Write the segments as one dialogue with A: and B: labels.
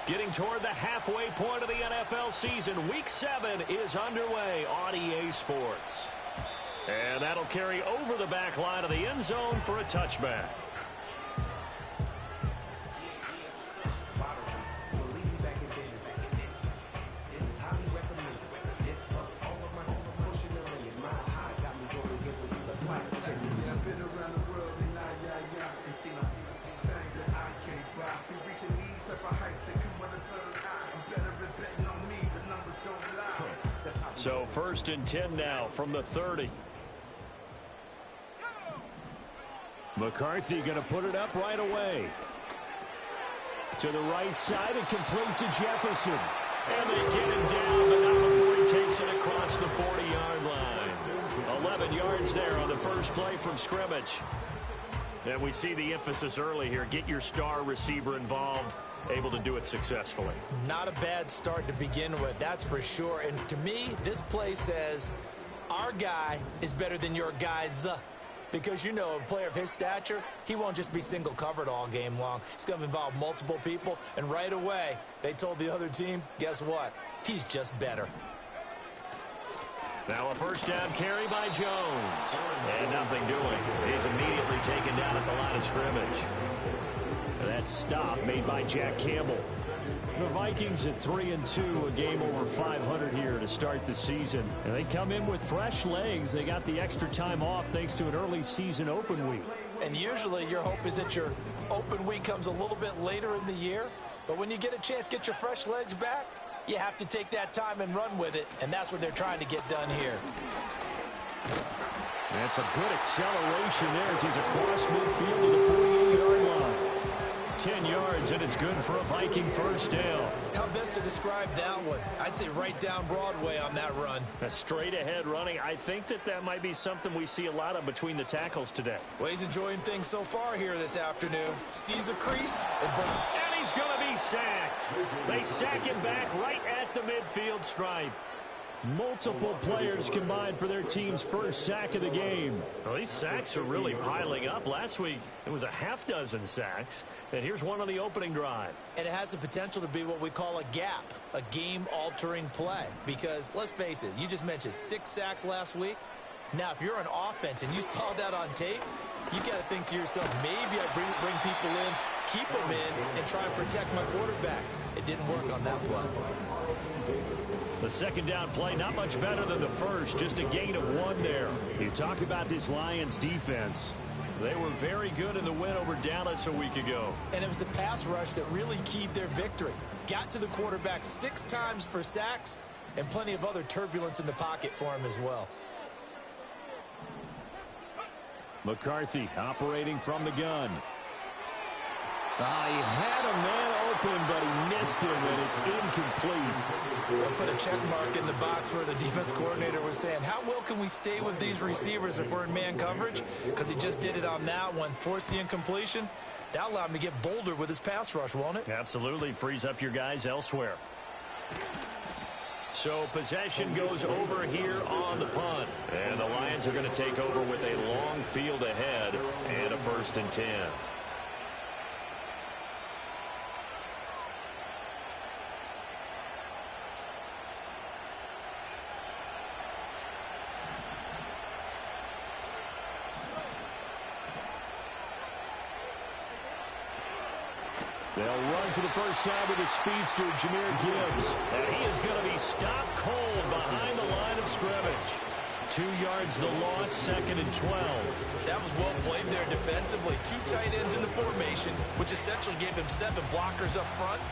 A: Getting toward the halfway point of the NFL season. Week 7 is underway on EA Sports. And that'll carry over the back line of the end zone for a touchback. So 1st and 10 now from the 30. McCarthy going to put it up right away. To the right side and complete to Jefferson. And they get him down, but not before he takes it across the 40-yard line. 11 yards there on the first play from scrimmage. And we see the emphasis early here. Get your star receiver involved. Able to do it successfully.
B: Not a bad start to begin with, that's for sure. And to me, this play says our guy is better than your guys. Because, you know, a player of his stature, he won't just be single covered all game long. It's going to involve multiple people. And right away, they told the other team, guess what? He's just better.
A: Now a first down carry by Jones. And nothing doing. He's immediately taken down at the line of scrimmage. That stop made by Jack Campbell. The Vikings at 3-2, a game over 500 here to start the season. And they come in with fresh legs. They got the extra time off thanks to an early season open week.
B: And usually your hope is that your open week comes a little bit later in the year. But when you get a chance to get your fresh legs back, you have to take that time and run with it. And that's what they're trying to get done here.
A: That's a good acceleration there as he's across midfield to the 48-yard line. 10 yards, and it's good for a Viking first down.
B: How best to describe that one? I'd say right down Broadway on that run.
A: A straight-ahead running. I think that might be something we see a lot of between the tackles today.
B: Well, he's enjoying things so far here this afternoon. Sees a crease. And
A: he's going to be sacked. They sack him back right at the midfield stripe. Multiple players combined for their team's first sack of the game. Well, these sacks are really piling up. Last week, it was a half dozen sacks. And here's one on the opening drive.
B: And it has the potential to be what we call a gap, a game-altering play. Because, let's face it, you just mentioned 6 sacks last week. Now, if you're an offense and you saw that on tape, you got to think to yourself, maybe I bring people in, keep them in, and try and protect my quarterback. It didn't work on that play.
A: The second down play, not much better than the first, just a gain of 1 there. You talk about this Lions defense. They were very good in the win over Dallas a week ago.
B: And it was the pass rush that really keyed their victory. Got to the quarterback 6 times for sacks and plenty of other turbulence in the pocket for him as well.
A: McCarthy operating from the gun. He had a man open, but he missed him, and it's incomplete.
B: They'll put a check mark in the box where the defense coordinator was saying, how well can we stay with these receivers if we're in man coverage? Because he just did it on that one, forced the incompletion. That allowed him to get bolder with his pass rush, won't it?
A: Absolutely. Frees up your guys elsewhere. So possession goes over here on the punt. And the Lions are going to take over with a long field ahead and a 1st and 10. They'll run for the first time with the speedster, Jahmyr Gibbs. And he is going to be stopped cold behind the line of scrimmage. 2 yards the loss, 2nd and 12.
B: That was well played there defensively. 2 tight ends in the formation, which essentially gave him 7 blockers up front.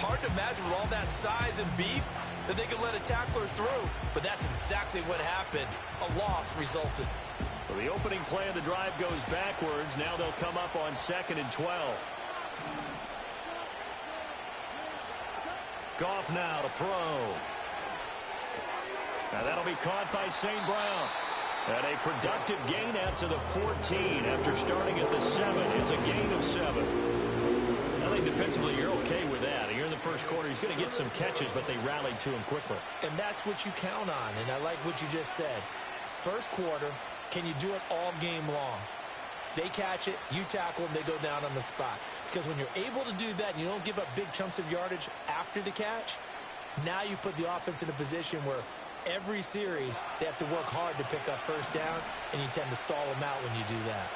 B: Hard to imagine with all that size and beef that they could let a tackler through. But that's exactly what happened. A loss resulted.
A: So the opening play of the drive goes backwards. Now they'll come up on 2nd and 12. Goff now to throw. Now that'll be caught by St. Brown. And a productive gain out to the 14 after starting at the 7. It's a gain of 7. I think defensively you're okay with that. You're in the first quarter. He's going to get some catches, but they rallied to him quickly.
B: And that's what you count on. And I like what you just said. First quarter, can you do it all game long? They catch it, you tackle them, they go down on the spot. Because when you're able to do that and you don't give up big chunks of yardage after the catch, now you put the offense in a position where every series they have to work hard to pick up first downs, and you tend to stall them out when you do that.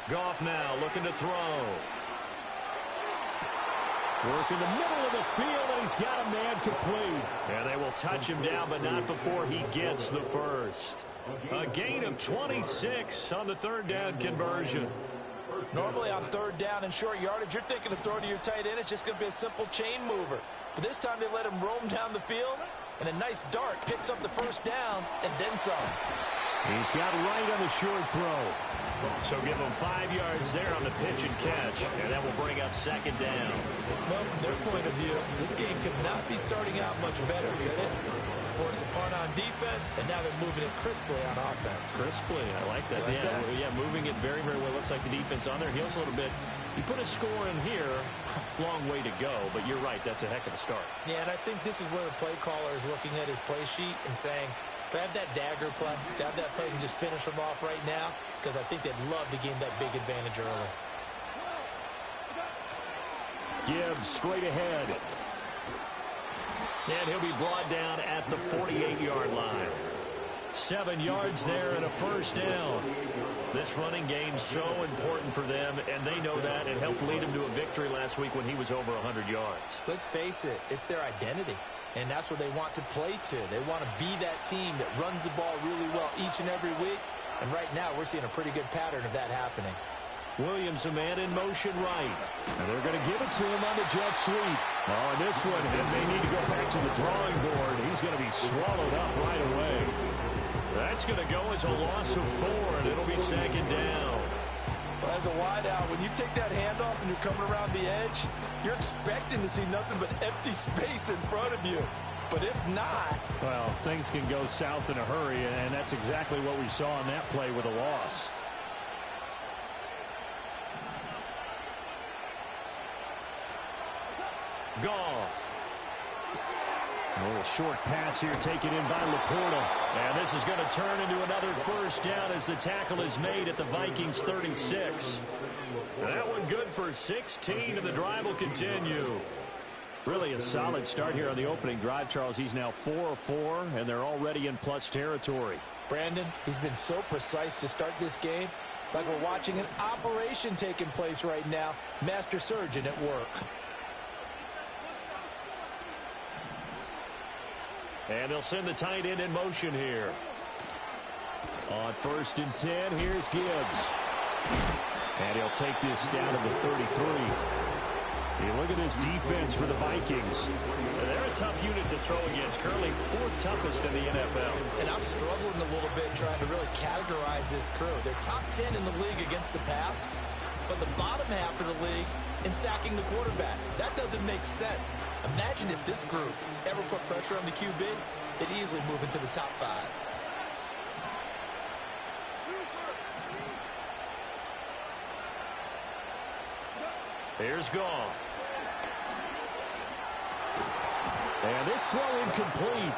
A: Goff now looking to throw. Work in the middle of the field, and he's got a man complete. And they will touch him down, but not before he gets the first. A gain of 26 on the third down conversion.
B: Normally on third down and short yardage, you're thinking to throw to your tight end. It's just going to be a simple chain mover. But this time they let him roam down the field, and a nice dart picks up the first down and then some.
A: He's got right on the short throw. So give them 5 yards there on the pitch and catch, and that will bring up second down.
B: Well, from their point of view, this game could not be starting out much better, could it? Force a punt on defense, and now they're moving it crisply on offense.
A: Crisply, I like that. Yeah, moving it very, very well. Looks like the defense on their heels a little bit. You put a score in here, long way to go, but you're right, that's a heck of a start.
B: Yeah, and I think this is where the play caller is looking at his play sheet and saying, to have that dagger play, to have that play and just finish them off right now, because I think they'd love to gain that big advantage early.
A: Gibbs straight ahead. And he'll be brought down at the 48-yard line. 7 yards there and a first down. This running game's so important for them, and they know that. It helped lead him to a victory last week when he was over 100 yards.
B: Let's face it, it's their identity. And that's what they want to play to. They want to be that team that runs the ball really well each and every week. And right now, we're seeing a pretty good pattern of that happening.
A: Williams, a man in motion right. And they're going to give it to him on the jet sweep. Oh, and this one, and they need to go back to the drawing board. He's going to be swallowed up right away. That's going to go as a loss of 4, and it'll be second down.
B: Well, as a wideout, when you take that handoff and you're coming around the edge, you're expecting to see nothing but empty space in front of you. But if not...
A: Well, things can go south in a hurry, and that's exactly what we saw in that play with a loss. Goff. A little short pass here taken in by Laporta. And this is going to turn into another first down as the tackle is made at the Vikings 36. That one good for 16, and the drive will continue. Really a solid start here on the opening drive, Charles. He's now 4 of 4, and they're already in plus territory.
B: Brandon, he's been so precise to start this game. Like we're watching an operation taking place right now. Master surgeon at work.
A: And they'll send the tight end in motion here. On 1st and 10, here's Gibbs. And he'll take this down to the 33. You look at this defense for the Vikings. They're a tough unit to throw against. Currently 4th toughest in the NFL.
B: And I'm struggling a little bit trying to really categorize this crew. They're top 10 in the league against the pass, but the bottom half of the league in sacking the quarterback. That doesn't make sense. Imagine if this group ever put pressure on the QB, they'd easily move into the top 5.
A: Here's Goff. And this throw incomplete.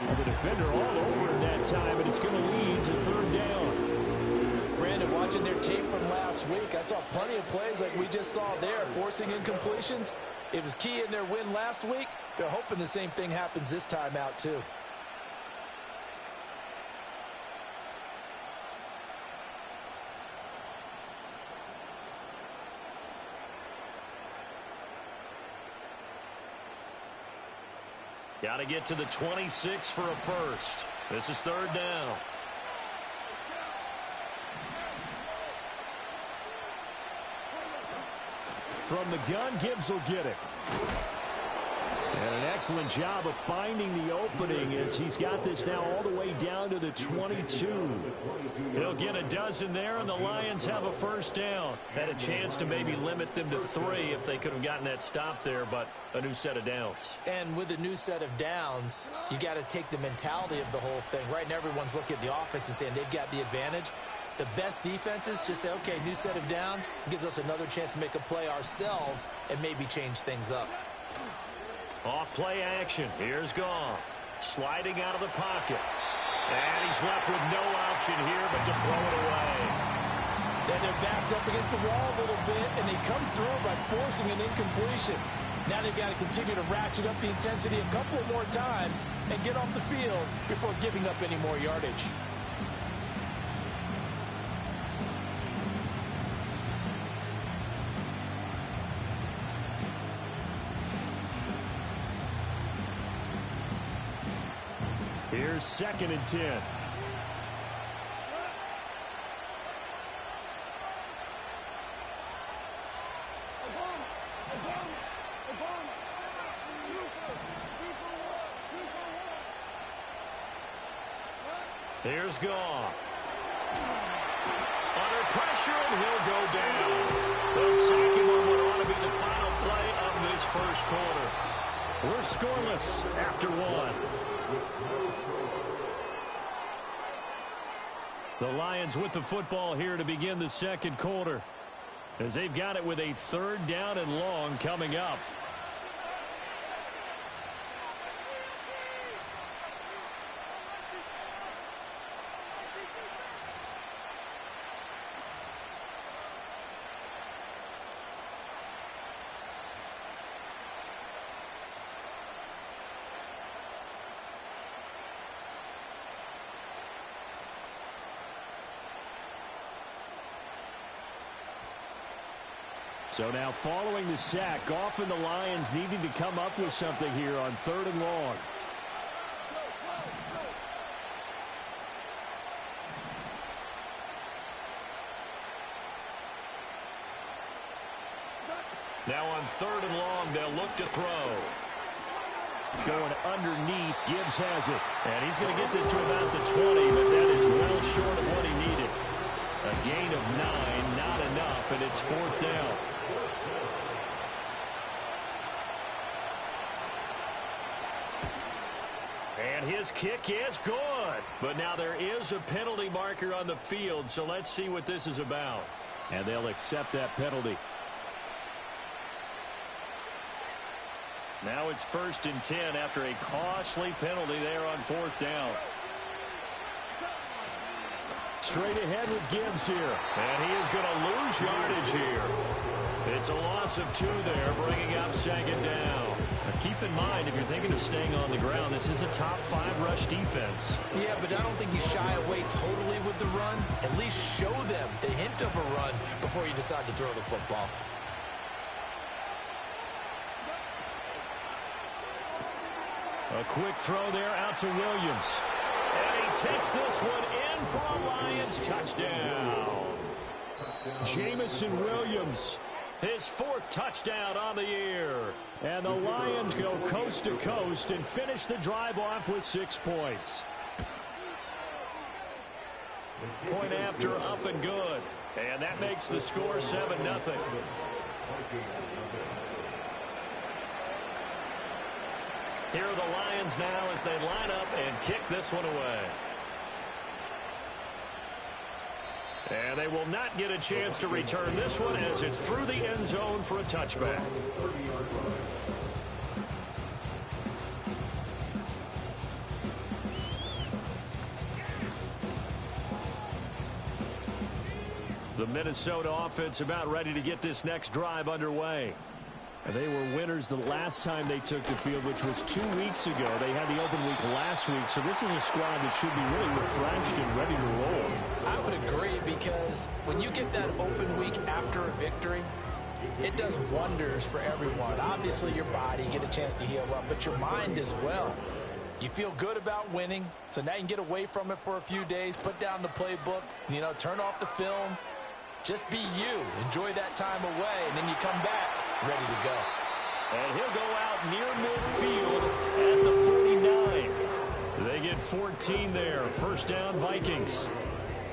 A: The defender all over him that time, and it's going to lead to 3rd down.
B: Brandon, watching their tape from last week, I saw plenty of plays like we just saw there, forcing incompletions. It was key in their win last week. They're hoping the same thing happens this time out, too.
A: Got to get to the 26 for a first. This is 3rd down. From the gun, Gibbs will get it. And an excellent job of finding the opening as he's got this now all the way down to the 22. He'll get a dozen there, and the Lions have a first down. Had a chance to maybe limit them to 3 if they could have gotten that stop there, but a new set of downs.
B: And with a new set of downs, you got to take the mentality of the whole thing. Right now, everyone's looking at the offense and saying they've got the advantage. The best defenses just say, okay, new set of downs, gives us another chance to make a play ourselves and maybe change things up.
A: Off play action. Here's Goff. Sliding out of the pocket. And he's left with no option here but to throw it away.
B: Then their back's up against the wall a little bit, and they come through by forcing an incompletion. Now they've got to continue to ratchet up the intensity a couple more times and get off the field before giving up any more yardage.
A: Here's 2nd and 10. Here's Goff. Under pressure, and he'll go down. They'll sack him on what ought to be the final play of this first quarter. We're scoreless after one. The Lions with the football here to begin the second quarter, as they've got it with a 3rd down and long coming up. So now following the sack, Goff and the Lions needing to come up with something here on 3rd and long. Now on 3rd and long, they'll look to throw. Going underneath, Gibbs has it. And he's going to get this to about the 20, but that is well short of what he needed. A gain of 9, not enough, and it's 4th down. And his kick is good. But now there is a penalty marker on the field, so let's see what this is about. And they'll accept that penalty. Now it's 1st and 10 after a costly penalty there on 4th down. Straight ahead with Gibbs here. And he is going to lose yardage here. It's a loss of 2 there, bringing up 2nd down. Now keep in mind, if you're thinking of staying on the ground, this is a top 5 rush defense.
B: Yeah, but I don't think you shy away totally with the run. At least show them the hint of a run before you decide to throw the football.
A: A quick throw there out to Williams. And he takes this one in for a Lions touchdown. Jamison Williams, his 4th touchdown on the year. And the Lions go coast to coast and finish the drive off with 6 points. Point after, up and good. And that makes the score 7-0. Here are the Lions now as they line up and kick this one away. And they will not get a chance to return this one as it's through the end zone for a touchback. The Minnesota offense about ready to get this next drive underway. And they were winners the last time they took the field, which was 2 weeks ago. They had the open week last week, so this is a squad that should be really refreshed and ready to roll.
B: I would agree, because when you get that open week after a victory, it does wonders for everyone. Obviously, your body, you get a chance to heal up, but your mind as well. You feel good about winning, so now you can get away from it for a few days, put down the playbook, turn off the film. Just be you. Enjoy that time away, and then you come back ready to go.
A: And he'll go out near midfield at the 49. They get 14 there. 1st down, Vikings.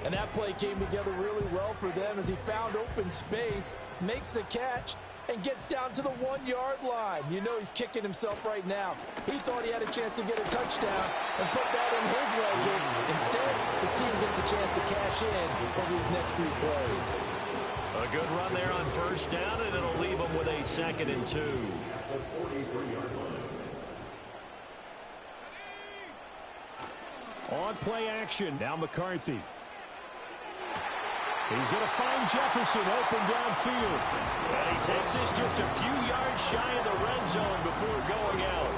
B: And that play came together really well for them as he found open space, makes the catch, and gets down to the 1-yard line. You know he's kicking himself right now. He thought he had a chance to get a touchdown and put that in his ledger. Instead, his team gets a chance to cash in over his next 3 plays.
A: A A good run there on first down, and it'll leave them with a 2nd and 2. On play action, now McCarthy. He's going to find Jefferson open downfield. And he takes this just a few yards shy of the red zone before going out.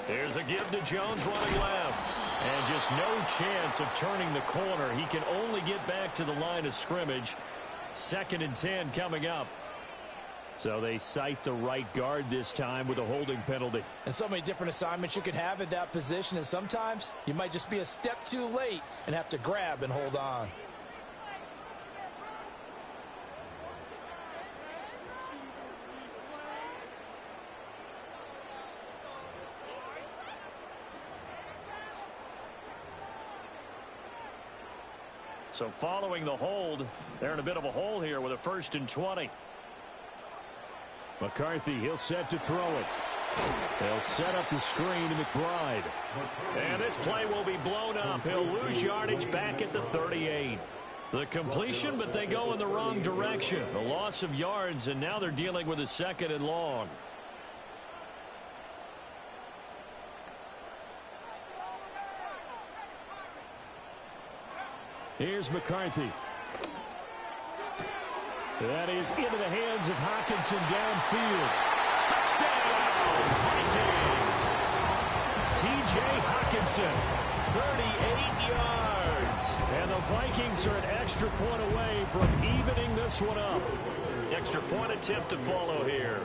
A: There's a give to Jones running left. And just no chance of turning the corner. He can only get back to the line of scrimmage. 2nd and 10 coming up. So they cite the right guard this time with a holding penalty.
B: And so many different assignments you could have at that position, and sometimes you might just be a step too late and have to grab and hold on.
A: So following the hold, they're in a bit of a hole here with a 1st and 20. McCarthy, he'll set to throw it. They'll set up the screen to McBride. And this play will be blown up. He'll lose yardage back at the 38. The completion, but they go in the wrong direction. A loss of yards, and now they're dealing with a 2nd and long. Here's McCarthy. That is into the hands of Hockenson downfield. Touchdown, Vikings! T.J. Hockenson, 38 yards. And the Vikings are an extra point away from evening this one up. Extra point attempt to follow here.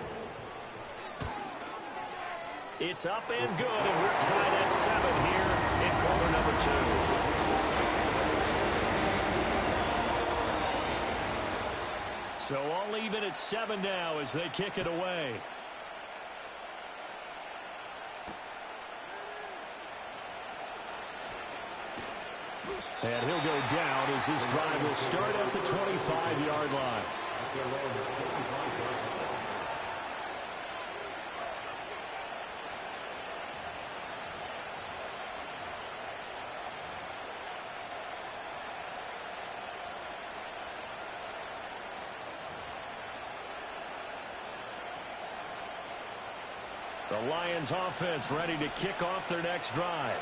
A: It's up and good, and we're tied at 7 here in quarter number 2. So all even at 7 now as they kick it away. And he'll go down as this drive will start at the 25-yard line. The Lions offense ready to kick off their next drive.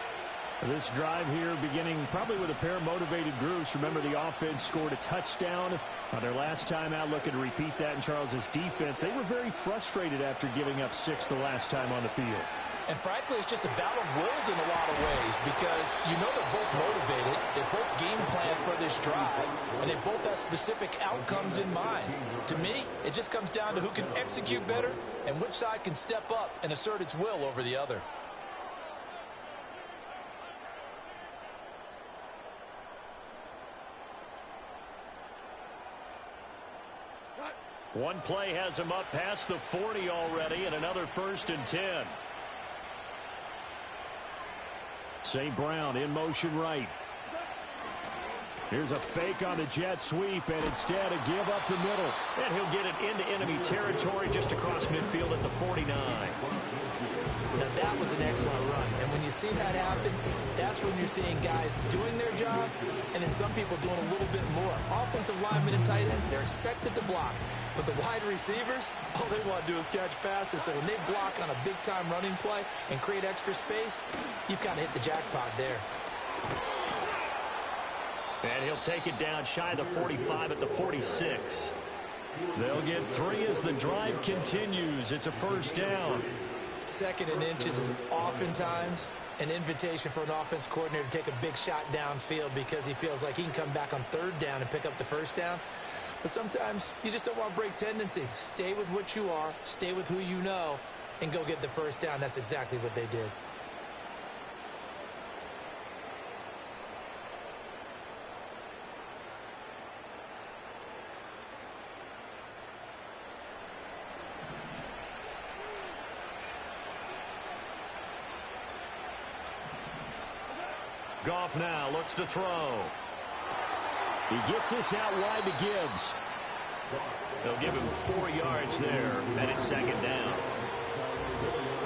A: This drive here beginning probably with a pair of motivated groups. Remember, the offense scored a touchdown on their last time out, looking to repeat that in Charles's defense. They were very frustrated after giving up 6 the last time on the field.
B: And frankly, it's just a battle of wills in a lot of ways because you know they're both motivated, they both game plan for this drive, and they both have specific outcomes in mind. To me, it just comes down to who can execute better and which side can step up and assert its will over the other.
A: One play has him up past the 40 already, and another 1st and 10. St. Brown in motion right. Here's a fake on the jet sweep, and instead a give up the middle. And he'll get it into enemy territory just across midfield at the 49.
B: Now that was an excellent run, and when you see that happen, that's when you're seeing guys doing their job, and then some people doing a little bit more. Offensive linemen and tight ends, they're expected to block, but the wide receivers, all they want to do is catch passes. So when they block on a big-time running play and create extra space, you've got to hit the jackpot there.
A: And he'll take it down shy of the 45 at the 46. They'll get 3 as the drive continues. It's a 1st down.
B: 2nd and inches is oftentimes an invitation for an offense coordinator to take a big shot downfield because he feels like he can come back on 3rd down and pick up the 1st down. But sometimes you just don't want to break tendency. Stay with what you are, stay with who you know, and go get the 1st down. That's exactly what they did.
A: Goff now looks to throw. He gets this out wide to Gibbs. They'll give him 4 yards there, and it's 2nd down.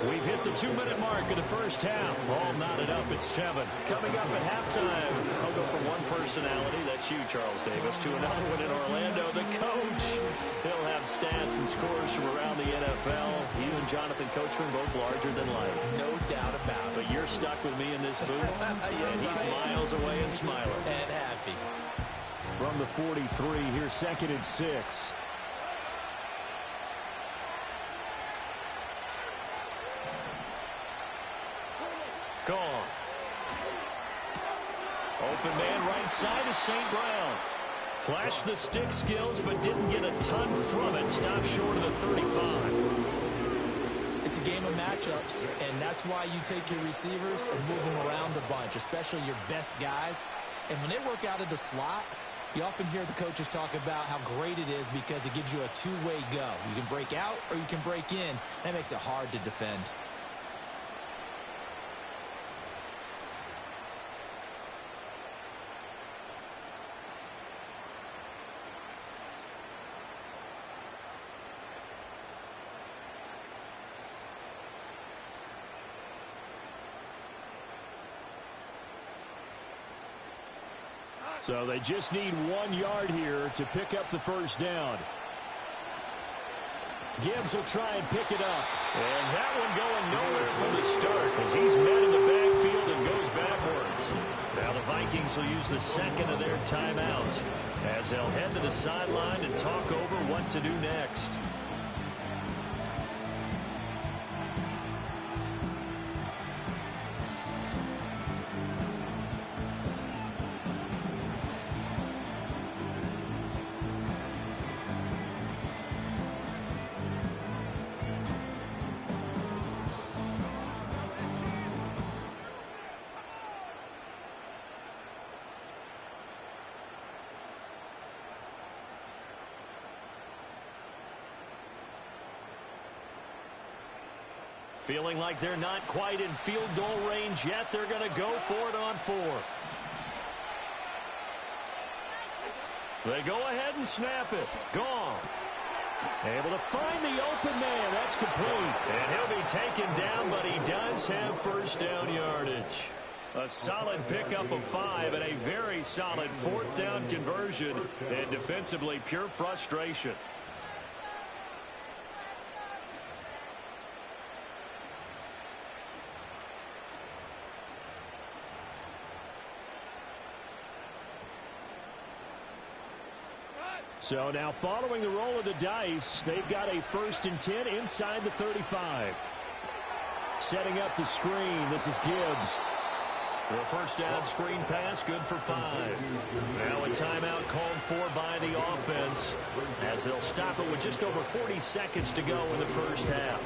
A: We've hit at the 2-minute mark of the first half. All knotted up at 7. Coming up at halftime, I'll go from one personality, that's you, Charles Davis, to another one in Orlando, the coach. He'll have stats and scores from around the NFL. You and Jonathan Coachman both larger than life.
B: No doubt about it.
A: But you're stuck with me in this booth,
B: yes,
A: and he's miles away and smiling.
B: And happy.
A: From the 43, here's 2nd and 6. Gone. Open man right side is St. Brown. Flashed the stick skills, but didn't get a ton from it. Stopped short of the 35.
B: It's a game of matchups, and that's why you take your receivers and move them around a bunch, especially your best guys. And when they work out of the slot, you often hear the coaches talk about how great it is because it gives you a two-way go. You can break out or you can break in. That makes it hard to defend.
A: So they just need 1 yard here to pick up the first down. Gibbs will try and pick it up. And that one going nowhere from the start as he's met in the backfield and goes backwards. Now the Vikings will use the second of their timeouts as they'll head to the sideline and talk over what to do next. Feeling like they're not quite in field goal range yet. They're going to go for it on 4th. They go ahead and snap it. Goff. Able to find the open man. That's complete. And he'll be taken down, but he does have first down yardage. A solid pickup of 5 and a very solid 4th down conversion. And defensively, pure frustration. So now following the roll of the dice, they've got a 1st and 10 inside the 35. Setting up the screen, this is Gibbs. The first down screen pass, good for 5. Now a timeout called for by the offense as they'll stop it with just over 40 seconds to go in the first half.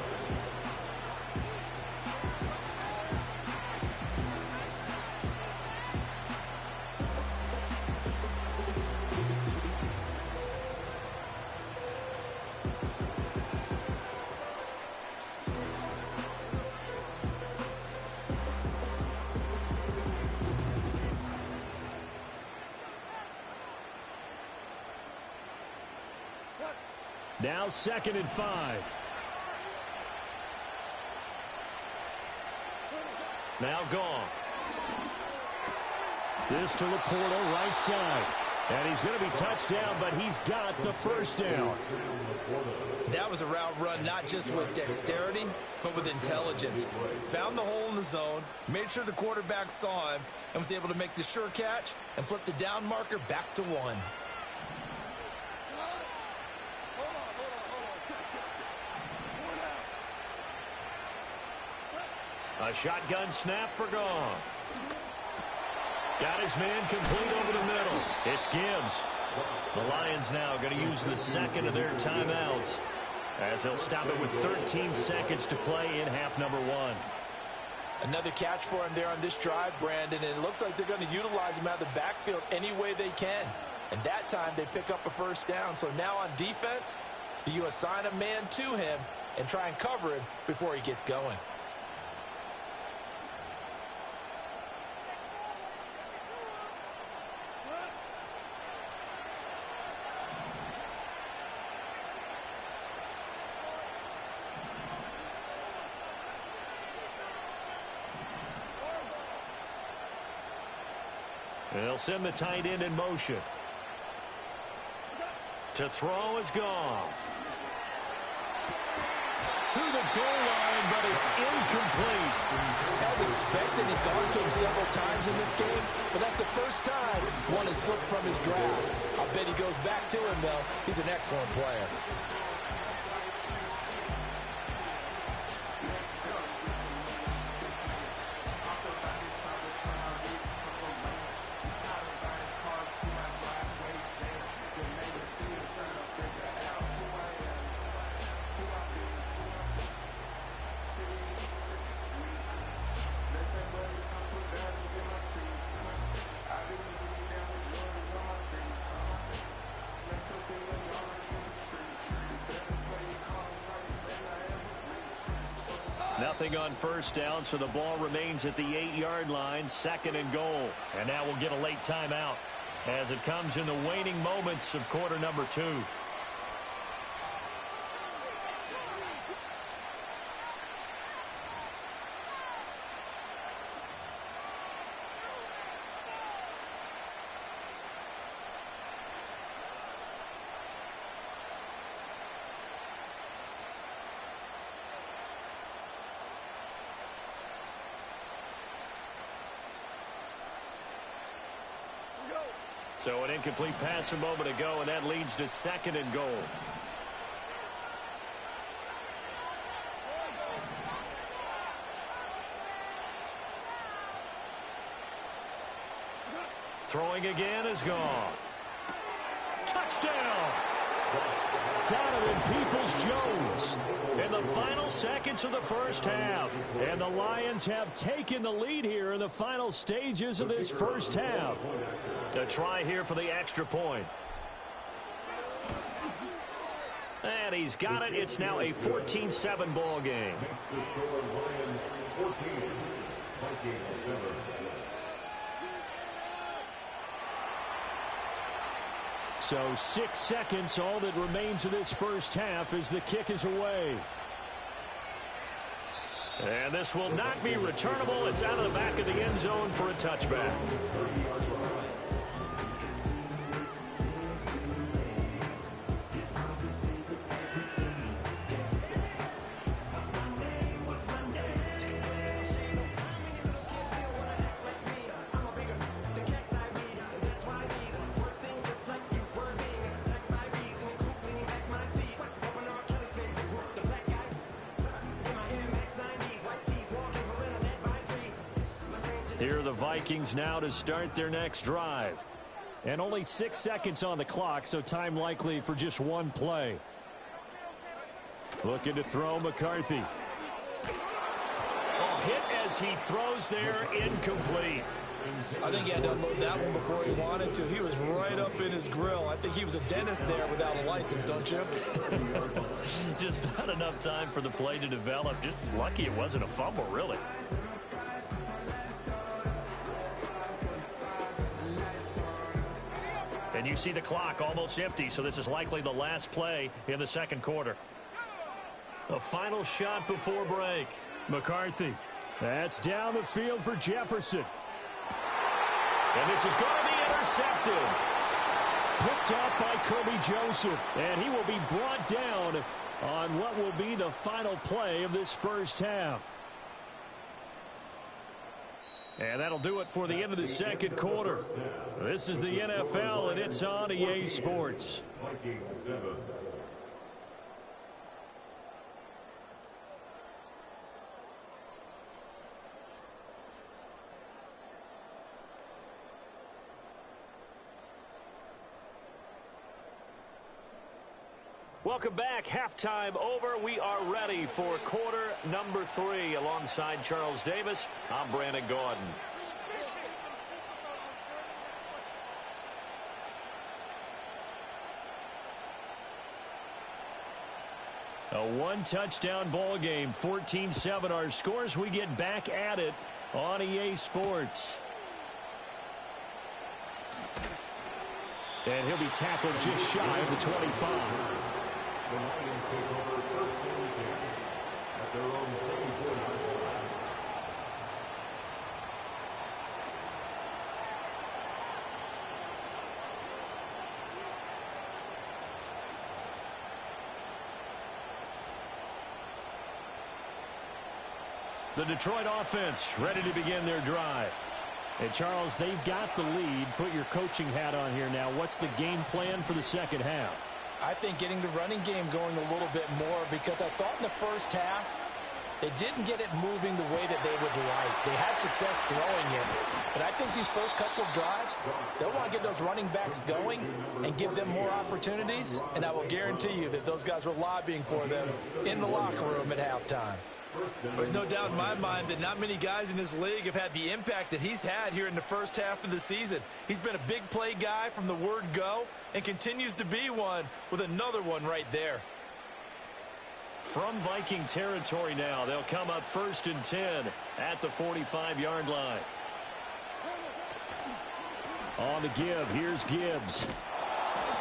A: Now 2nd and 5. Now Goff. This to Laporta, right side. And he's going to be touched down, but he's got the first down.
B: That was a route run not just with dexterity, but with intelligence. Found the hole in the zone, made sure the quarterback saw him, and was able to make the sure catch and flip the down marker back to 1.
A: A shotgun snap for Goff. Got his man complete over the middle. It's Gibbs. The Lions now going to use the second of their timeouts as they'll stop it with 13 seconds to play in half number 1.
B: Another catch for him there on this drive, Brandon, and it looks like they're going to utilize him out of the backfield any way they can. And that time they pick up a first down. So now on defense, do you assign a man to him and try and cover him before he gets going?
A: They'll send the tight end in motion. To throw is Goff. To the goal line, but it's incomplete.
B: As expected, he's gone to him several times in this game, but that's the first time one has slipped from his grasp. I bet he goes back to him, though. He's an excellent player.
A: Nothing on first down, so the ball remains at the 8-yard line, 2nd and goal. And now we'll get a late timeout as it comes in the waning moments of quarter number 2. So an incomplete pass a moment ago, and that leads to 2nd and goal. Throwing again is Goff. Touchdown! Donovan Peoples-Jones in the final seconds of the first half. And the Lions have taken the lead here in the final stages of this first half. A try here for the extra point. And he's got it. It's now a 14-7 ball game. So 6 seconds, all that remains of this first half as the kick is away. And this will not be returnable. It's out of the back of the end zone for a touchback. Here are the Vikings now to start their next drive. And only 6 seconds on the clock, so time likely for just one play. Looking to throw McCarthy. Oh, hit as he throws there, incomplete.
B: I think he had to unload that one before he wanted to. He was right up in his grill. I think he was a dentist there without a license, don't you?
A: Just not enough time for the play to develop. Just lucky it wasn't a fumble, really. And you see the clock almost empty, so this is likely the last play in the second quarter. A final shot before break. McCarthy. That's down the field for Jefferson. And this is going to be intercepted. Picked up by Kirby Joseph. And he will be brought down on what will be the final play of this first half. And that'll do it for the end of the second quarter. This is the NFL, and it's on EA Sports. Welcome back. Halftime over. We are ready for quarter number 3. Alongside Charles Davis, I'm Brandon Gordon. A one-touchdown ball game, 14-7 our scores. We get back at it on EA Sports. And he'll be tackled just shy of the 25. The Lions take over first and 10 at their own 24-yard line. The Detroit offense ready to begin their drive. And, Charles, they've got the lead. Put your coaching hat on here now. What's the game plan for the second half?
B: I think getting the running game going a little bit more, because I thought in the first half they didn't get it moving the way that they would like. They had success throwing it. But I think these first couple of drives, they'll want to get those running backs going and give them more opportunities. And I will guarantee you that those guys were lobbying for them in the locker room at halftime.
C: There's no doubt in my mind that not many guys in this league have had the impact that he's had here in the first half of the season. He's been a big play guy from the word go and continues to be one with another one right there.
A: From Viking territory now, they'll come up 1st and 10 at the 45-yard line. On the give, here's Gibbs.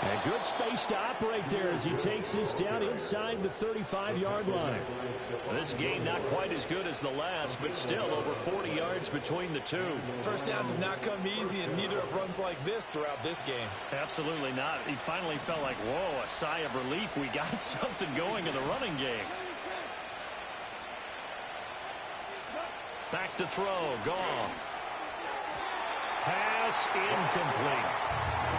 A: And good space to operate there as he takes this down inside the 35-yard line. This game not quite as good as the last, but still over 40 yards between the two.
C: First downs have not come easy, and neither have runs like this throughout this game.
A: Absolutely not. He finally felt like, whoa, a sigh of relief. We got something going in the running game. Back to throw, Goff. Pass incomplete.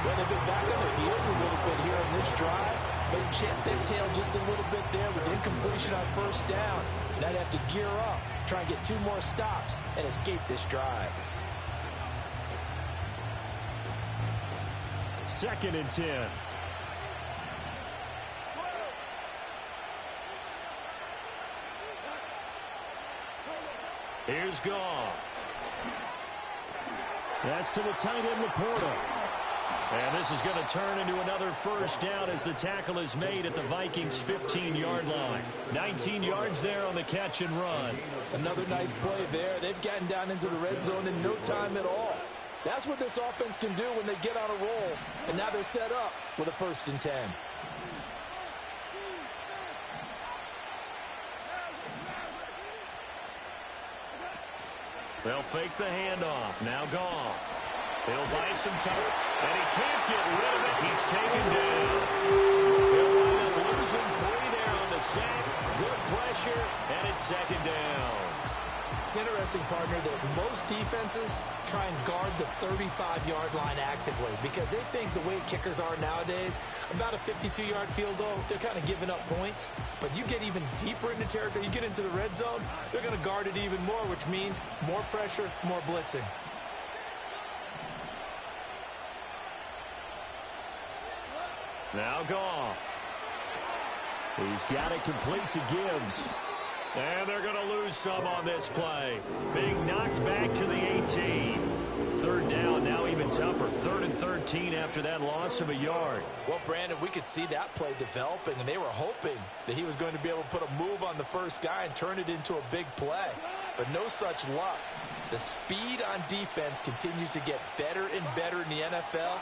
B: Well, they've been back on their heels a little bit here on this drive, but a chance to exhale just a little bit there with incompletion on first down. Now they have to gear up, try and get 2 more stops, and escape this drive.
A: 2nd and 10. Here's Goff. That's to the tight end, Laporta. And this is going to turn into another first down as the tackle is made at the Vikings' 15-yard line. 19 yards there on the catch and run.
B: Another nice play there. They've gotten down into the red zone in no time at all. That's what this offense can do when they get on a roll. And now they're set up with a 1st and 10.
A: They'll fake the handoff. Now Goff. He'll buy some time, and he can't get rid of it. He's taken down. They'll wind up losing 3 there on the sack. Good pressure, and it's 2nd down.
B: It's interesting, partner, that most defenses try and guard the 35-yard line actively because they think the way kickers are nowadays, about a 52-yard field goal, they're kind of giving up points. But you get even deeper into territory, you get into the red zone, they're going to guard it even more, which means more pressure, more blitzing.
A: Now Goff. He's got it complete to Gibbs. And they're going to lose some on this play. Being knocked back to the 18. 3rd down, now even tougher. 3rd and 13 after that loss of a yard.
B: Well, Brandon, we could see that play developing, and they were hoping that he was going to be able to put a move on the first guy and turn it into a big play. But no such luck. The speed on defense continues to get better and better in the NFL.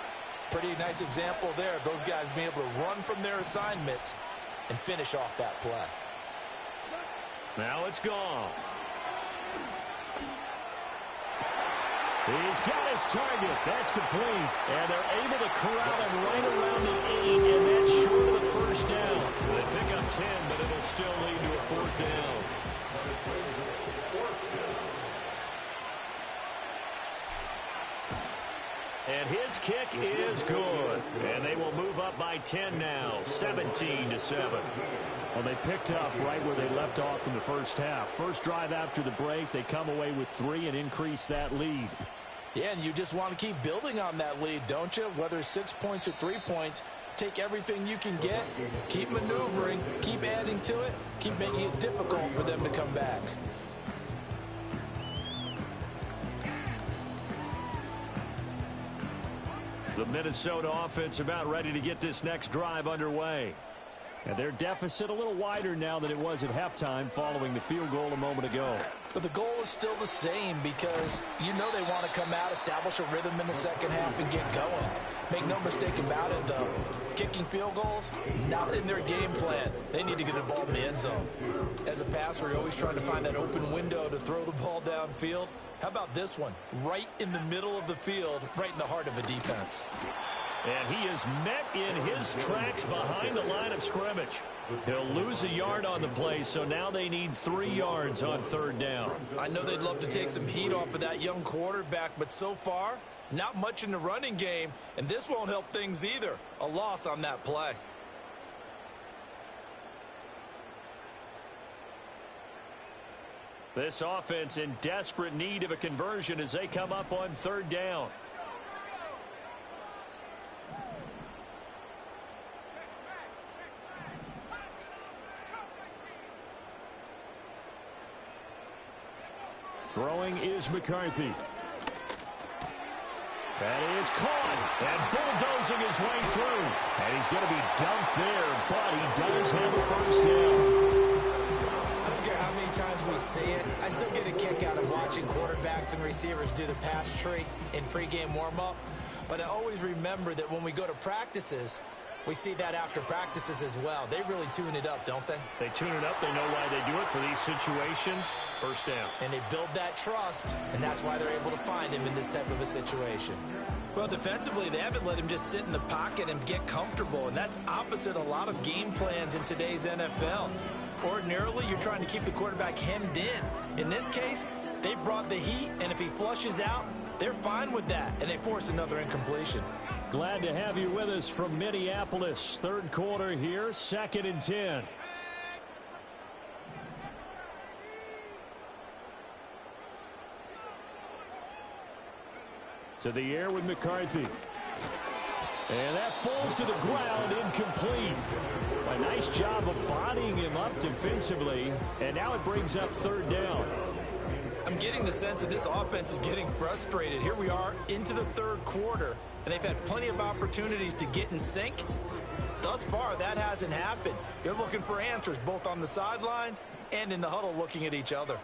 B: Pretty nice example there of those guys being able to run from their assignments and finish off that play.
A: Now it's Goff. He's got his target. That's complete. And they're able to corral him right around the 8, and that's short of the first down. They pick up 10, but it'll still lead to a 4th down. And his kick is good. And they will move up by 10 now, 17-7. Well, they picked up right where they left off in the first half. First drive after the break, they come away with 3 and increase that lead.
B: Yeah, and you just want to keep building on that lead, don't you? Whether 6 points or 3 points, take everything you can get, keep maneuvering, keep adding to it, keep making it difficult for them to come back.
A: The Minnesota offense about ready to get this next drive underway. And their deficit a little wider now than it was at halftime following the field goal a moment ago.
B: But the goal is still the same because you know they want to come out, establish a rhythm in the second half, and get going. Make no mistake about it, though. Kicking field goals, not in their game plan. They need to get the ball in the end zone. As a passer, you're always trying to find that open window to throw the ball downfield. How about this one? Right in the middle of the field, right in the heart of a defense.
A: And he is met in his tracks behind the line of scrimmage. He'll lose a yard on the play, so now they need 3 yards on 3rd down.
C: I know they'd love to take some heat off of that young quarterback, but so far, not much in the running game, and this won't help things either. A loss on that play.
A: This offense in desperate need of a conversion as they come up on 3rd down. Throwing is McCarthy. That is caught and bulldozing his way through. And he's going to be dumped there, but he does have a 1st down.
B: I don't care how many times we see it. I still get a kick out of watching quarterbacks and receivers do the pass tree in pregame warm-up. But I always remember that when we go to practices, we see that after practices as well. They really tune it up, don't they?
A: They tune it up. They know why they do it for these situations. 1st down.
B: And they build that trust, and that's why they're able to find him in this type of a situation.
C: Well, defensively, they haven't let him just sit in the pocket and get comfortable, and that's opposite a lot of game plans in today's NFL. Ordinarily, you're trying to keep the quarterback hemmed in. In this case, they brought the heat, and if he flushes out, they're fine with that, and they force another incompletion.
A: Glad to have you with us from Minneapolis. 3rd quarter here, 2nd and 10. To the air with McCarthy. And that falls to the ground, incomplete. A nice job of bodying him up defensively, and now it brings up 3rd down.
C: I'm getting the sense that this offense is getting frustrated. Here we are into the 3rd quarter, and they've had plenty of opportunities to get in sync. Thus far, that hasn't happened. They're looking for answers both on the sidelines and in the huddle looking at each other.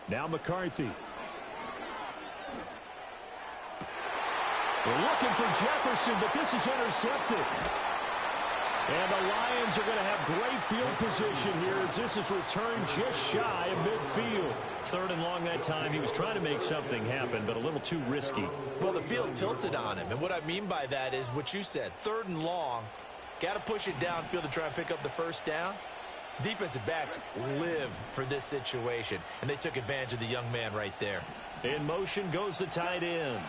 A: Now McCarthy. We're looking for Jefferson, but this is intercepted. And the Lions are going to have great field position here as this is returned just shy of midfield. 3rd and long that time. He was trying to make something happen, but a little too risky.
C: Well, the field tilted on him, and what I mean by that is what you said. 3rd and long, got to push it downfield to try and pick up the 1st down. Defensive backs live for this situation, and they took advantage of the young man right there.
A: In motion goes the tight end.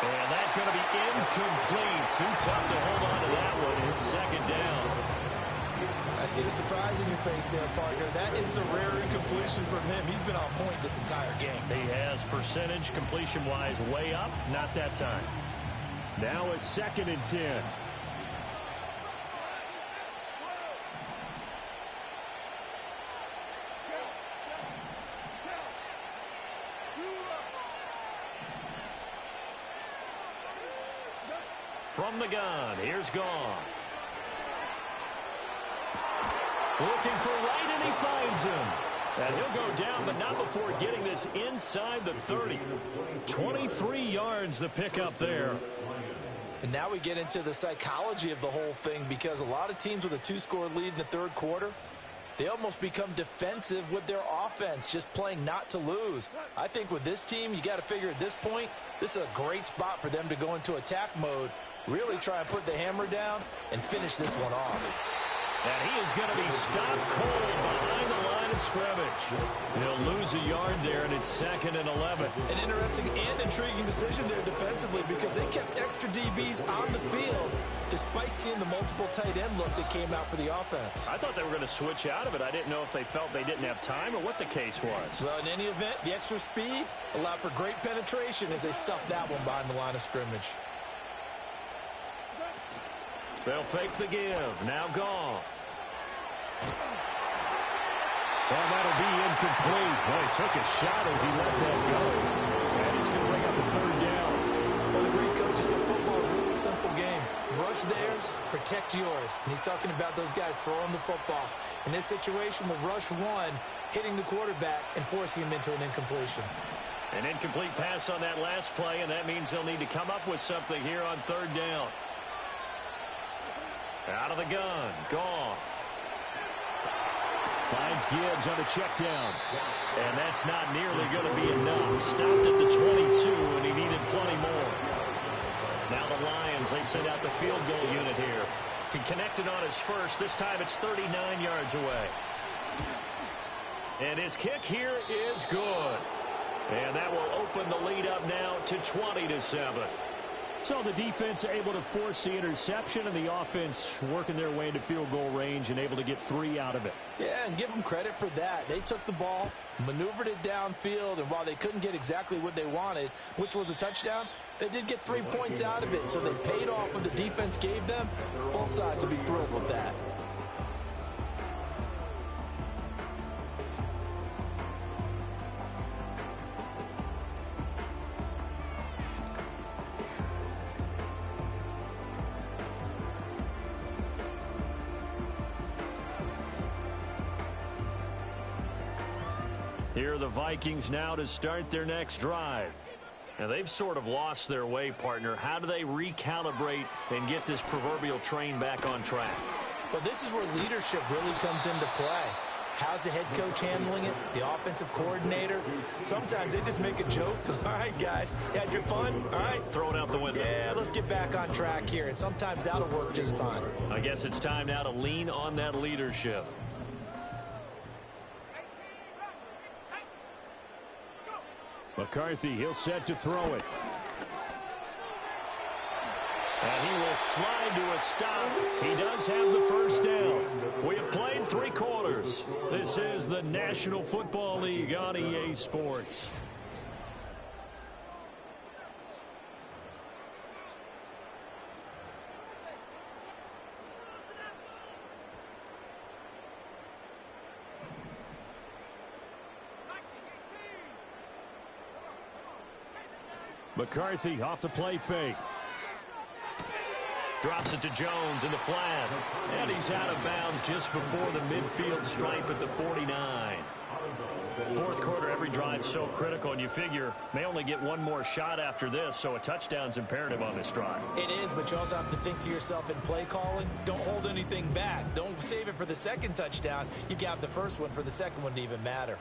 A: And that's going to be incomplete. Too tough to hold on to that one. It's 2nd down.
B: I see the surprise in your face there, partner. That is a rare incompletion from him. He's been on point this entire game.
A: He has percentage completion-wise way up. Not that time. Now it's 2nd and 10. From the gun, here's Goff. Looking for right, and he finds him. And he'll go down, but not before getting this inside the 30. 23 yards the pickup there.
C: And now we get into the psychology of the whole thing, because a lot of teams with a 2-score lead in the 3rd quarter, they almost become defensive with their offense, just playing not to lose. I think with this team, you got to figure at this point, this is a great spot for them to go into attack mode, really try and put the hammer down and finish this one off.
A: And he is going to be stopped cold behind the line of scrimmage. He'll lose a yard there, and it's 2nd and 11.
C: An interesting and intriguing decision there defensively, because they kept extra DBs on the field despite seeing the multiple tight end look that came out for the offense.
A: I thought they were going to switch out of it. I didn't know if they felt they didn't have time or what the case was.
C: Well, in any event, the extra speed allowed for great penetration as they stuffed that one behind the line of scrimmage.
A: They'll fake the give. Now Goff. Well, that'll be incomplete. Well, he took a shot as he let that go. And he's going to bring up a 3rd down.
C: Well, the great coaches said football is a really simple game. Rush theirs, protect yours. And he's talking about those guys throwing the football. In this situation, the rush one, hitting the quarterback and forcing him into an incompletion.
A: An incomplete pass on that last play, and that means they'll need to come up with something here on 3rd down. Out of the gun. Goff. Finds Gibbs on the check down. And that's not nearly going to be enough. Stopped at the 22, and he needed plenty more. Now the Lions, they send out the field goal unit here. He connected on his first. This time it's 39 yards away. And his kick here is good. And that will open the lead up now to 20-7. So the defense able to force the interception, and the offense working their way into field goal range and able to get 3 out of it.
B: Yeah, and give them credit for that. They took the ball, maneuvered it downfield, and while they couldn't get exactly what they wanted, which was a touchdown, they did get 3 points out of it. So they paid off what the defense gave them. Both sides will be thrilled with that.
A: Here are the Vikings now to start their next drive. Now they've sort of lost their way, partner. How do they recalibrate and get this proverbial train back on track?
B: Well, this is where leadership really comes into play. How's the head coach handling it? The offensive coordinator? Sometimes they just make a joke. All right, guys, had your fun? All right.
A: Throw it out the window.
B: Yeah, let's get back on track here. And sometimes that'll work just fine.
A: I guess it's time now to lean on that leadership. McCarthy, he'll set to throw it. And he will slide to a stop. He does have the first down. We have played 3 quarters. This is the National Football League on EA Sports. McCarthy off the play fake. Drops it to Jones in the flat. And he's out of bounds just before the midfield stripe at the 49. Fourth quarter, every drive's so critical, and you figure may only get one more shot after this, so a touchdown's imperative on this drive.
B: It is, but you also have to think to yourself in play calling, don't hold anything back. Don't save it for the second touchdown. You got the first one for the second one to even matter.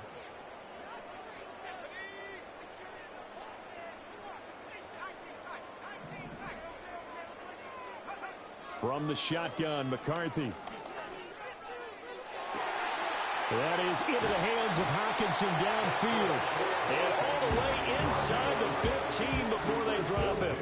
A: From the shotgun, McCarthy. That is into the hands of Hockenson downfield. And all the way inside the 15 before they drop him.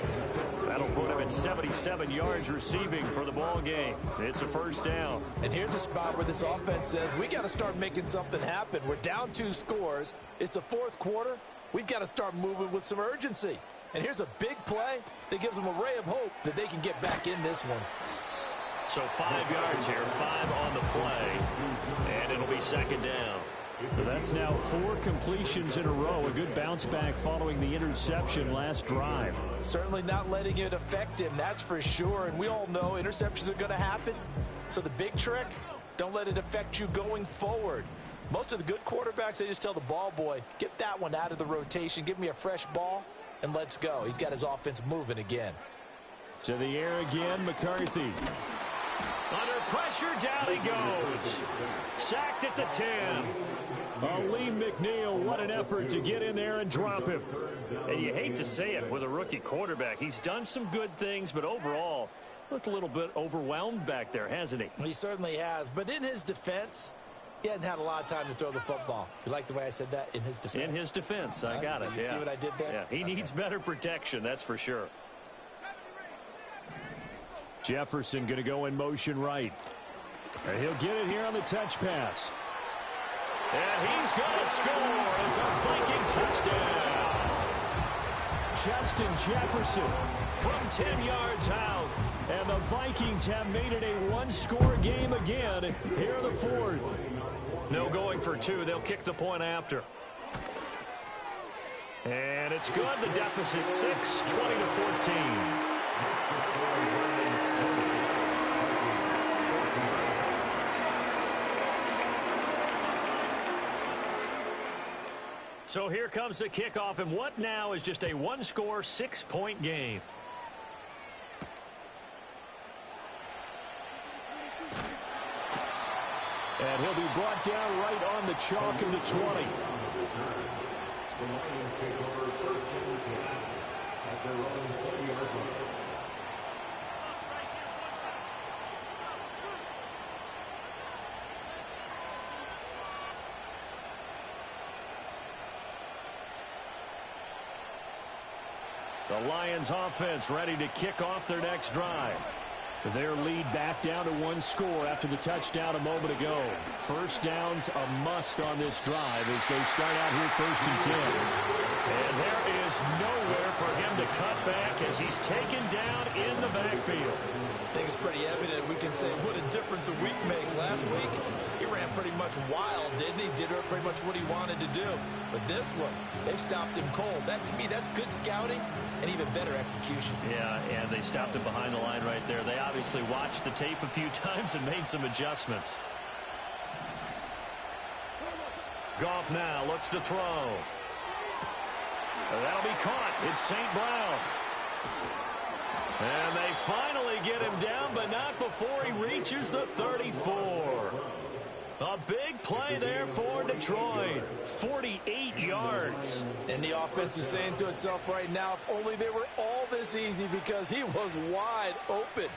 A: That'll put him at 77 yards receiving for the ball game. It's a first down.
B: And here's a spot where this offense says, we got to start making something happen. We're down 2 scores. It's the fourth quarter. We've got to start moving with some urgency. And here's a big play that gives them a ray of hope that they can get back in this one.
A: So 5 yards here, 5 on the play, and it'll be second down. So that's now 4 completions in a row. A good bounce back following the interception last drive.
B: Certainly not letting it affect him, that's for sure. And we all know interceptions are going to happen. So the big trick, don't let it affect you going forward. Most of the good quarterbacks, they just tell the ball boy, get that one out of the rotation, give me a fresh ball, and let's go. He's got his offense moving again.
A: To the air again, McCarthy. Under pressure, down he goes. Sacked at the 10. Lee McNeil, what an effort to get in there and drop him. And you hate to say it with a rookie quarterback. He's done some good things, but overall, looked a little bit overwhelmed back there, hasn't he?
B: He certainly has. But in his defense, he hasn't had a lot of time to throw the football. You like the way I said that? In his defense?
A: In his defense, I got it.
B: You see what I did there?
A: Yeah, he needs better protection, that's for sure. Jefferson going to go in motion right. And he'll get it here on the touch pass. And he's going to score. It's a Viking touchdown. Justin Jefferson from 10 yards out. And the Vikings have made it a one-score game again here in the fourth. No going for 2. They'll kick the point after. And it's good. The deficit 6, 20-14. So here comes the kickoff, and what now is just a one-score, 6-point game. And he'll be brought down right on the chalk of the 20. The Lions offense ready to kick off their next drive. Their lead back down to one score after the touchdown a moment ago. First down's a must on this drive as they start out here 1st and 10. And there is nowhere for him to cut back as he's taken down in the backfield.
C: I think it's pretty evident we can say what a difference a week makes. Last week, he ran pretty much wild, didn't he? Did pretty much what he wanted to do. But this one, they stopped him cold. That, to me, that's good scouting and even better execution.
A: Yeah, and they stopped him behind the line right there. They obviously watched the tape a few times and made some adjustments. Goff now looks to throw. That'll be caught. It's St. Brown. And they finally get him down, but not before he reaches the 34. A big play there for Detroit. 48 yards.
C: And the offense is saying to itself right now, if only they were all this easy, because he was wide open.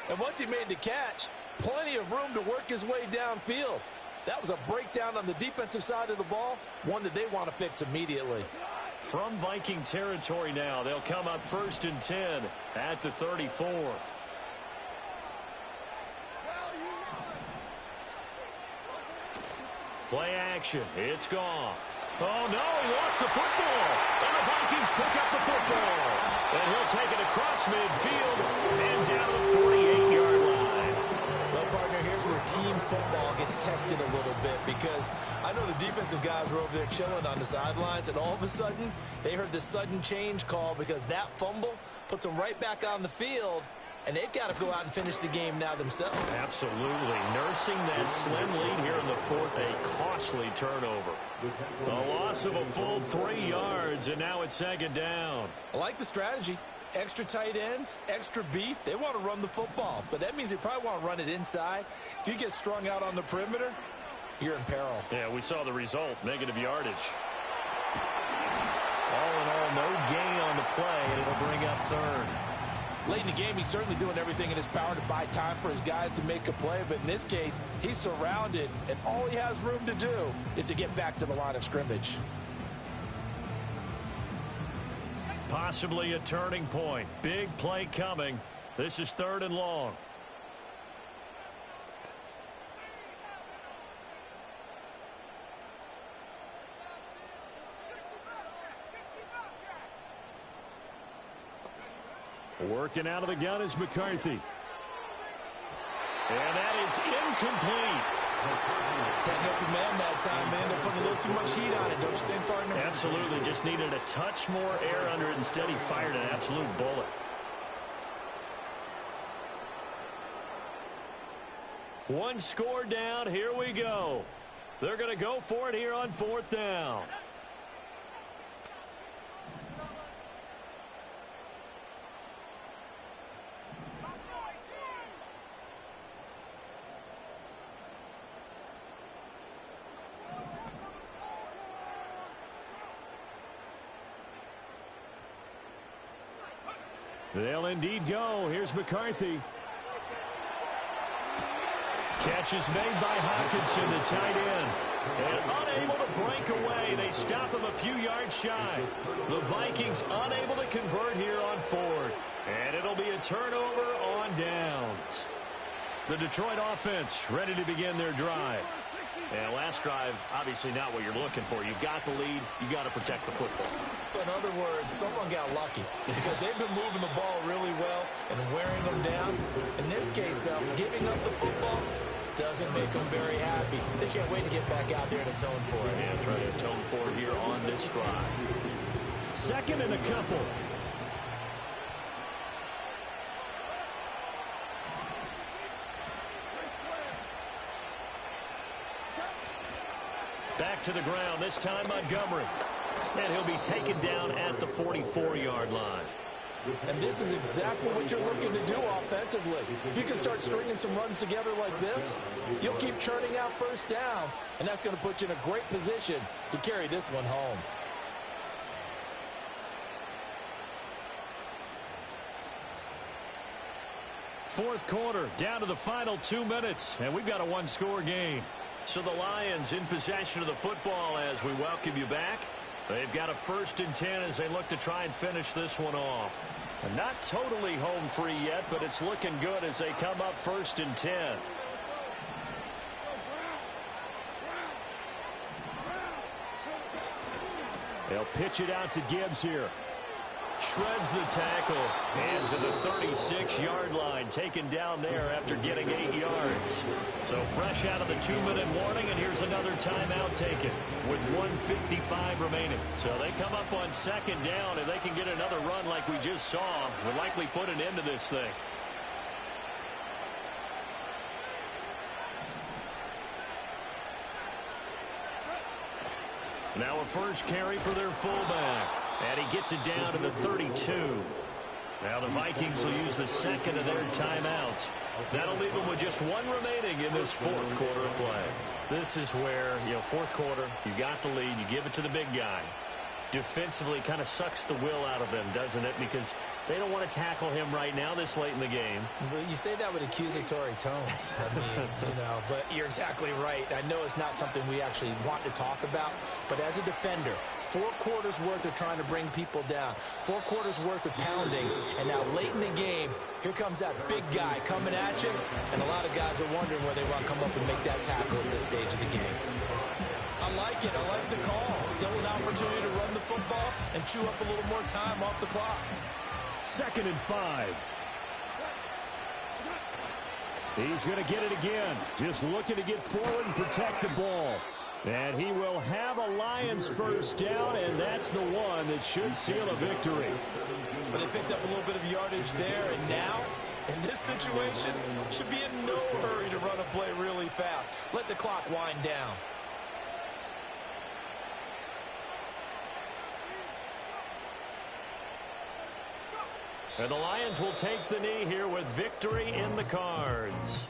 C: And once he made the catch, plenty of room to work his way downfield. That was a breakdown on the defensive side of the ball, one that they want to fix immediately.
A: From Viking territory now, they'll come up 1st and 10 at the 34. Play action. It's Goff. Oh, no, he lost the football. And the Vikings pick up the football. And he'll take it across midfield and down to the 48-yard line.
C: Well, partner, here's where team football gets tested a little bit, because I know the defensive guys were over there chilling on the sidelines, and all of a sudden, they heard the sudden change call because that fumble puts them right back on the field. And they've got to go out and finish the game now themselves.
A: Absolutely. Nursing that slim lead here in the 4th, a costly turnover. A loss of a full 3 yards, and now it's 2nd down.
C: I like the strategy. Extra tight ends, extra beef. They want to run the football, but that means they probably want to run it inside. If you get strung out on the perimeter, you're in peril.
A: Yeah, we saw the result, negative yardage. All in all, no gain on the play, and it'll bring up 3rd.
C: Late in the game, he's certainly doing everything in his power to buy time for his guys to make a play. But in this case, he's surrounded, and all he has room to do is to get back to the line of scrimmage.
A: Possibly a turning point. Big play coming. This is 3rd and long. Working out of the gun is McCarthy. And that is incomplete.
C: That open man that time, man. They're putting a little too much heat on it, don't you think, partner?
A: Absolutely. Just needed a touch more air under it. Instead, he fired an absolute bullet. One score down. Here we go. They're going to go for it here on 4th down. They'll indeed go. Here's McCarthy. Catch is made by Hawkinson, the tight end. And unable to break away. They stop him a few yards shy. The Vikings unable to convert here on 4th. And it'll be a turnover on downs. The Detroit offense ready to begin their drive. And last drive, obviously not what you're looking for. You've got the lead. You've got to protect the football.
C: So in other words, someone got lucky because they've been moving the ball really well and wearing them down. In this case, though, giving up the football doesn't make them very happy. They can't wait to get back out there and atone for it.
A: And try to atone for it here on this drive. 2nd and a couple. Back to the ground, this time Montgomery. And he'll be taken down at the 44-yard line.
B: And this is exactly what you're looking to do offensively. If you can start stringing some runs together like this, you'll keep churning out first downs, and that's going to put you in a great position to carry this one home.
A: Fourth quarter, down to the final 2 minutes, and we've got a one-score game. So the Lions in possession of the football as we welcome you back. They've got a 1st and 10 as they look to try and finish this one off. And not totally home free yet, but it's looking good as they come up 1st and 10. They'll pitch it out to Gibbs here. Shreds the tackle and to the 36-yard line, taken down there after getting 8 yards. So fresh out of the 2-minute warning, and here's another timeout taken with 1:55 remaining. So they come up on 2nd down, and they can get another run like we just saw. Will likely put an end to this thing. Now a first carry for their fullback. And he gets it down to the 32. Now the Vikings will use the 2nd of their timeouts. That'll leave them with just 1 remaining in this 4th quarter of play. This is where, 4th quarter, you got the lead, you give it to the big guy. Defensively kind of sucks the will out of them, doesn't it? Because they don't want to tackle him right now this late in the game.
B: Well, you say that with accusatory tones. I mean, but you're exactly right. I know it's not something we actually want to talk about, but as a defender, 4 quarters worth of trying to bring people down, 4 quarters worth of pounding, and now late in the game, here comes that big guy coming at you, and a lot of guys are wondering where they want to come up and make that tackle at this stage of the game.
C: I like it. I like the call. Still an opportunity to run the football and chew up a little more time off the clock.
A: 2nd and 5. He's going to get it again. Just looking to get forward and protect the ball. And he will have a Lions first down, and that's the one that should seal a victory.
C: But they picked up a little bit of yardage there, and now, in this situation, should be in no hurry to run a play really fast. Let the clock wind down.
A: And the Lions will take the knee here with victory in the cards.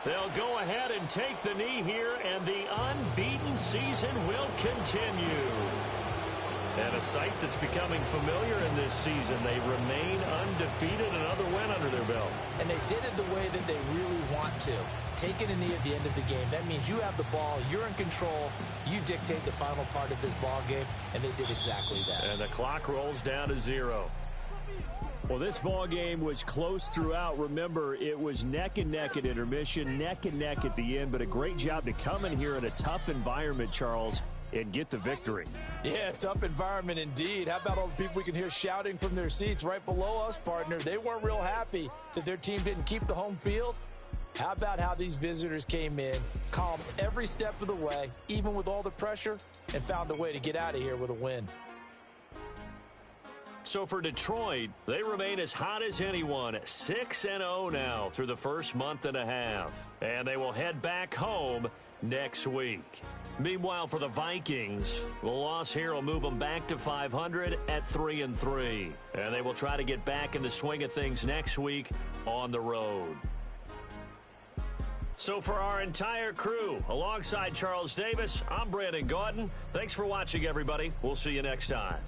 A: They'll go ahead and take the knee here, and the unbeaten season will continue. And a sight that's becoming familiar in this season. They remain undefeated, another win under their belt.
B: And they did it the way that they really want to. Taking a knee at the end of the game, that means you have the ball, you're in control, you dictate the final part of this ball game, and they did exactly that.
A: And the clock rolls down to 0. Well, this ball game was close throughout. Remember, it was neck and neck at intermission, neck and neck at the end, but a great job to come in here in a tough environment, Charles, and get the victory.
B: Yeah, tough environment indeed. How about all the people we can hear shouting from their seats right below us, partner? They weren't real happy that their team didn't keep the home field. How about how these visitors came in, calm every step of the way, even with all the pressure, and found a way to get out of here with a win.
A: So for Detroit, they remain as hot as anyone, 6-0 now through the first month and a half. And they will head back home next week. Meanwhile, for the Vikings, the loss here will move them back to 500 at 3-3. And they will try to get back in the swing of things next week on the road. So for our entire crew, alongside Charles Davis, I'm Brandon Gaudin. Thanks for watching, everybody. We'll see you next time.